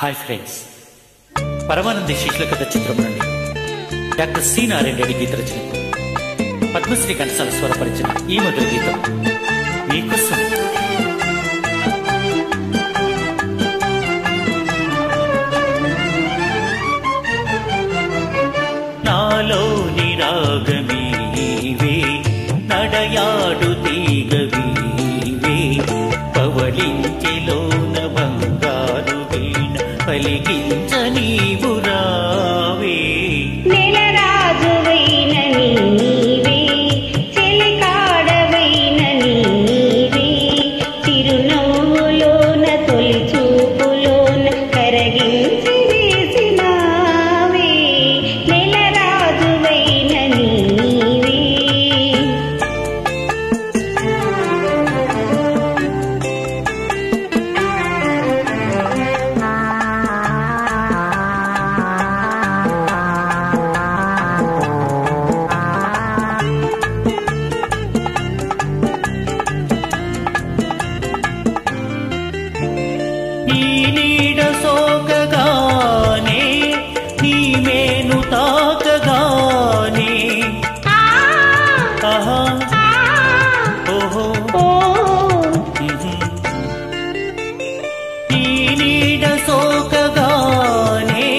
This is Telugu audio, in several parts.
హాయ్ ఫ్రెండ్స్, పరమానంద శీర్షిక కథ చిత్రం నుండి డాక్టర్ సి నారాయణ రెడ్డి గీత రచనకు పద్మశ్రీ ఘంటసాల స్వరపరిచిన ఈ మధుర గీతం మీకోసం. నాలోని రాగమీవే, నడయాడు తీగవీవే, పవళించెలోన బంగారు వీణ పలికించ నీవు రావే. నెలరాజువైన నీవే, చెలికాడవైన నీవే, చిరునవ్వులోన తొలి చూపులోన కరగించి వేసినావే. నెలరాజువైన నీవే. నీ నీడ సోకగానే, నీ మేను తాకగానే, ఆహా ఓహో, నీ నీడ సోకగానే,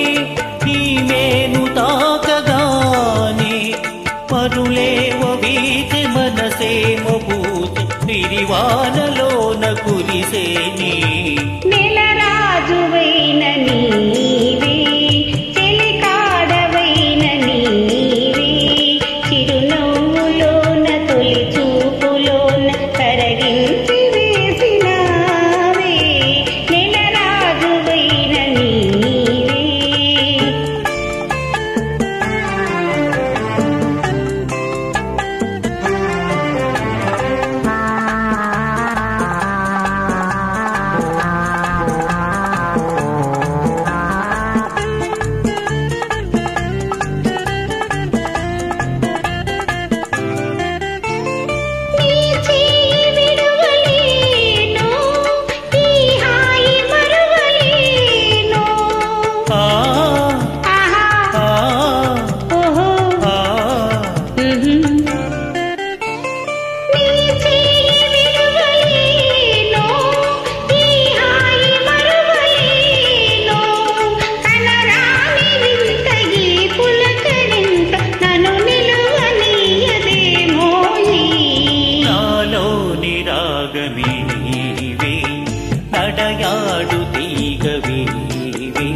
నీ మేను తాకగానే, పరులేవో వీచి మనసేమో పూచి విరివానలోన కురిసేని. నెలరాజువైన నీవే, చెలికాడవైన నీవే, చిరునవ్వులోన తొలి చూపులోన కరగించి వేసినావే. నెలరాజువైన నీవే. రాగమీవే, నడయాడు తీగవీవే,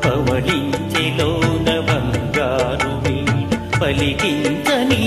పవళించెలోన బంగారు వీణ పలికించ నీ